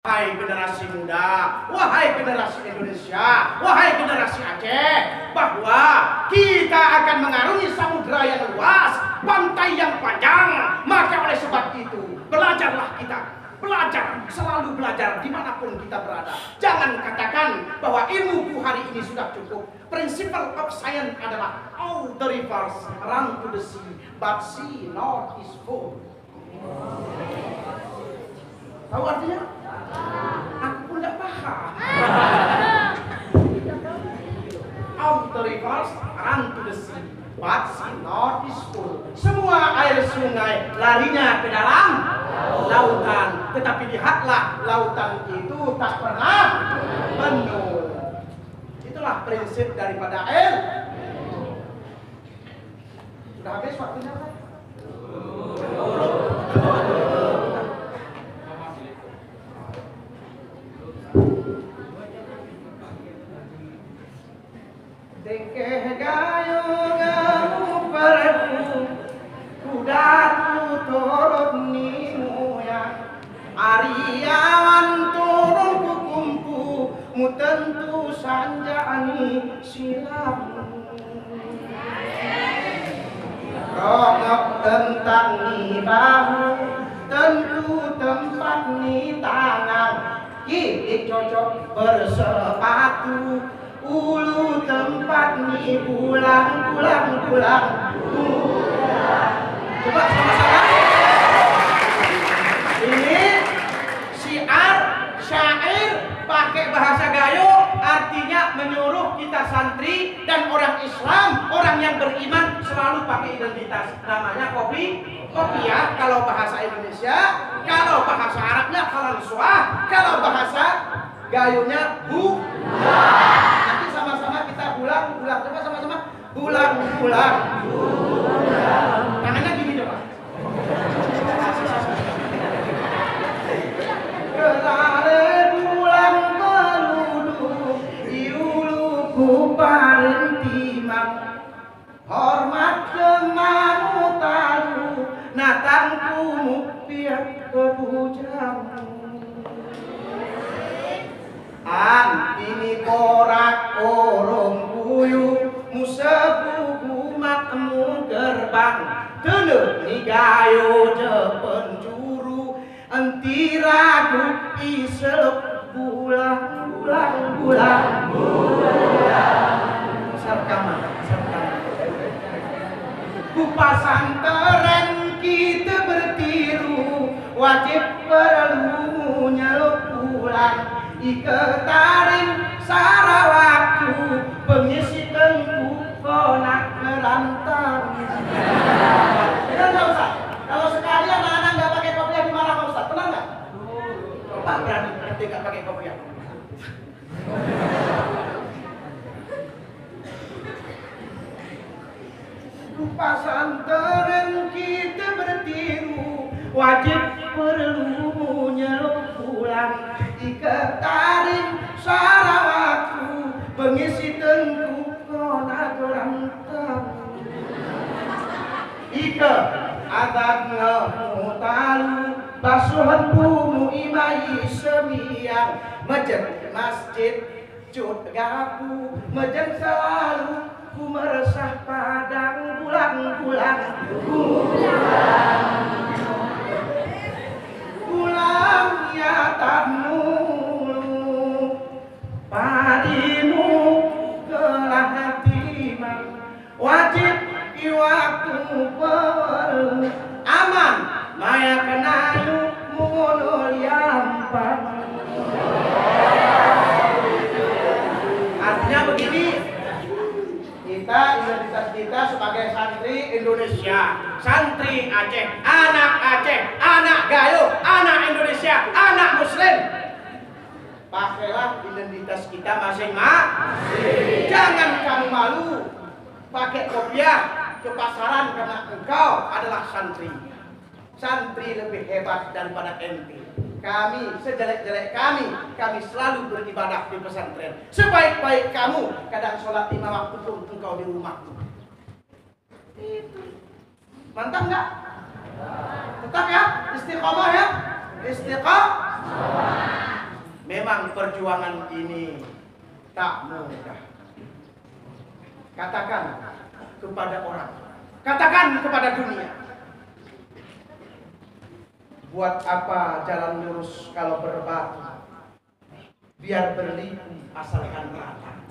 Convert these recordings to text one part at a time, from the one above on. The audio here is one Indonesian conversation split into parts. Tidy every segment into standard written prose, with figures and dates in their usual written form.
Wahai generasi muda, wahai generasi Indonesia, wahai generasi Aceh, bahwa kita akan mengarungi samudera yang luas, pantai yang panjang. Maka oleh sebab itu, belajarlah kita. Belajar, selalu belajar dimanapun kita berada. Jangan katakan bahwa ilmuku hari ini sudah cukup. Principle of science adalah all the rivers run to the sea, but sea not is full. Tahu artinya? Aku pun tidak paham. All the rivers run to the sea, but sea not is full. Semua air sungai larinya ke dalam lautan, tetapi lihatlah lautan itu tak pernah penuh. Itulah prinsip daripada air. Sudah habis waktunya kan? Dekeh gayung gamu perbu kudaku turun nimuya Ariawan turun kukumpu mu tentu sanjani silamu Rongok tentang ni bahu tentu tempat ni tangan Kita cocok bersepatu ulu tempat ni pulang. Coba sama-sama. Ini syair pakai bahasa Gayo, artinya menyuruh kita santri dan orang Islam, orang yang beriman selalu pakai identitas. Namanya kopiah kalau bahasa Indonesia, kalau bahasa Arabnya kalansuah, kalau bahasa Gayonya Nanti sama-sama kita pulang. Coba sama-sama pulang. Tangannya gini coba. Kelare pulang peluduk iuluku paling timang hormat kemanu talu natangku mupiak kebujamu Antini korak orong kuyu musebuku makmu gerbang Tenuk ni gayo je penjuru Enti ragu iseluk bulan Serkaman Kupasang teren kita bertiru Wajib perlu nyeluk pulang Iketarin sarawakku pengisi tengku konak kerantang. Benar nggak Ustaz? Kalau sekali anak-anak nggak pakai kopiah gimana Pak Ustaz? Benar nggak? Coba berani nanti nggak pakai kopiah. Pesantren kita bertiru wajib perlu nyeluk pulang. Iketarin sarawakku pengisi tengku konak kerantang Ika adat ngehutalu basuhan bumu imai semiyang masjid cut gapu mejen selalu ku meresah padang pulang ya tadmu padimu kelahatiman wajib iwaktu perlu aman maya kenayu munul yampan artinya begini identitas kita sebagai santri Indonesia, santri Aceh, anak Gayo, anak Indonesia, anak Muslim. Pakailah identitas kita masing-masing. Jangan kamu malu pakai kopiah ke pasaran karena engkau adalah santri. Santri lebih hebat daripada ente. Kami, sejelek-jelek kami selalu beribadah di pesantren. Sebaik-baik kamu, kadang sholat 5 waktu pun engkau di rumah. Mantap nggak? Tetap ya, istiqomah ya, istiqomah. Memang perjuangan ini tak mudah. Katakan kepada orang, katakan kepada dunia, buat apa jalan lurus kalau berbatu? Biar berliku asalkan rata.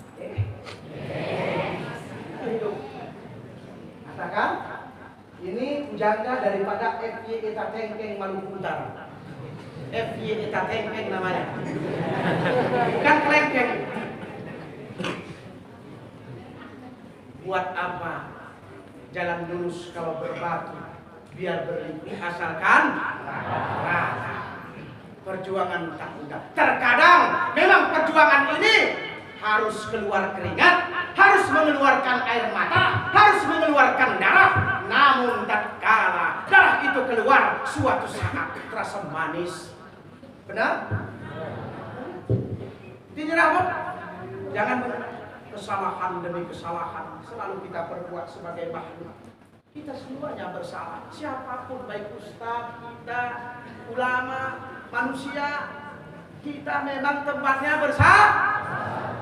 Katakan, ini pujangga daripada FY Eta Tengkeng Maluku Utara. FY Eta Tengkeng namanya. Bukan kelengkeng. Buat apa jalan lurus kalau berbatu? Biar berliku asalkan rata. Perjuangan tak mudah. Terkadang memang perjuangan ini harus keluar keringat, harus mengeluarkan air mata, harus mengeluarkan darah. Namun tatkala darah itu keluar, suatu saat terasa manis. Benar? Tidak, jangan kesalahan demi kesalahan selalu kita perbuat sebagai makhluk. Kita semuanya bersalah. Siapapun, baik ustaz, kita, ulama, manusia, kita memang tempatnya bersalah.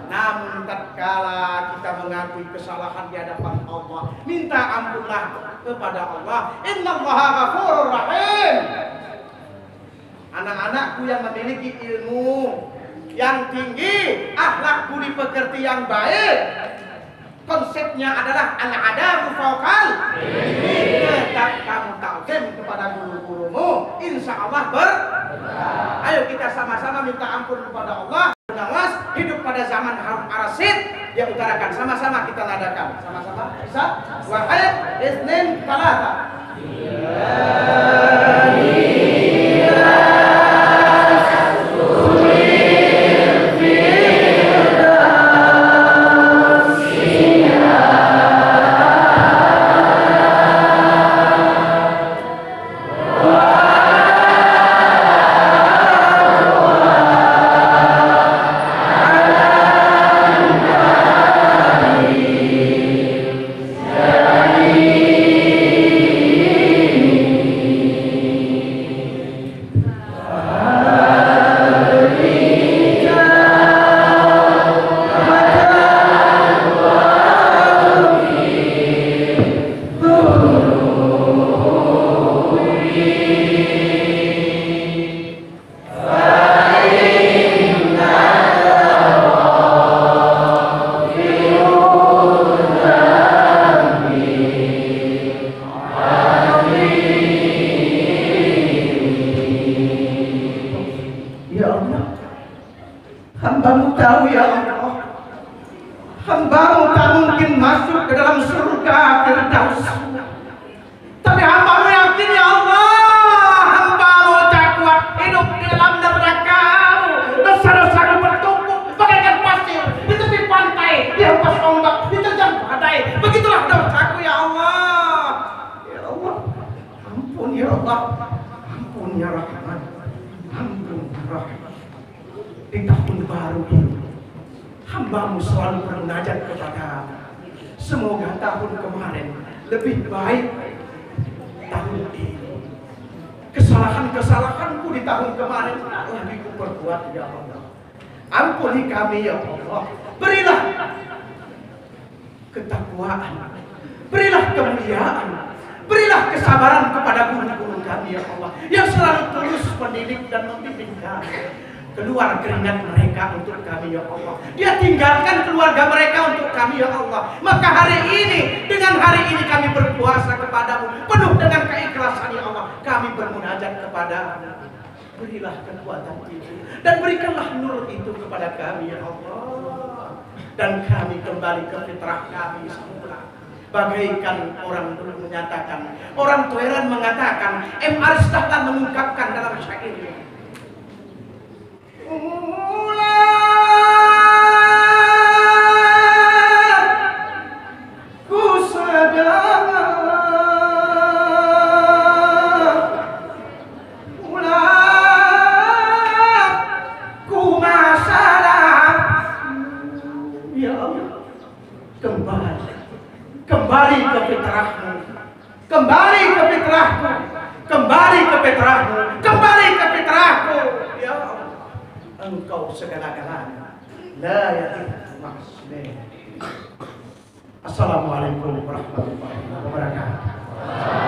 Namun tatkala kita mengakui kesalahan di hadapan Allah, minta ampunlah kepada Allah. Innallaha ghafurur rahim. Anak-anakku yang memiliki ilmu yang tinggi, akhlak budi pekerti yang baik, konsepnya adalah al-adabu fawqal ilmi. Tetap kamu ta'zim kepada guru-gurumu, insya Allah ayo kita sama-sama minta ampun kepada Allah. Nawas hidup pada zaman Harun Ar-Rasyid, dia utarakan, sama-sama kita nadakan, sama-sama bisa. Wahid, Isnin, Talata. Kesalahanku di tahun kemarin lagi kuperbuat, ya Allah. Ampuni kami, ya Allah. Berilah ketakwaan, berilah kemuliaan, berilah kesabaran kepada guru-guru kami, ya Allah, yang selalu tulus mendidik dan membimbing kami. Keluar keringat mereka untuk kami, ya Allah. Dia tinggalkan keluarga mereka untuk kami, ya Allah. Maka hari ini, dengan hari ini kami berpuasa kepadamu penuh dengan keikhlasan, ya Allah. Kami bermunajat kepadamu. Berilah kekuatan itu dan berikanlah nur itu kepada kami, ya Allah. Dan kami kembali ke fitrah kami semula. Bagaikan orang dulu menyatakan, orang Tueran mengatakan, M. Aris Dahlan mengungkapkan dalam syairnya, ku sadar, ku masalah, ya Allah, kembali ke fitrahmu, kembali ke fitrahmu, kembali ke fitrahmu, kembali ke fitrahmu, ya Allah. engkau segala-galanya. La yatimmu mahsne. Assalamualaikum warahmatullahi wabarakatuh.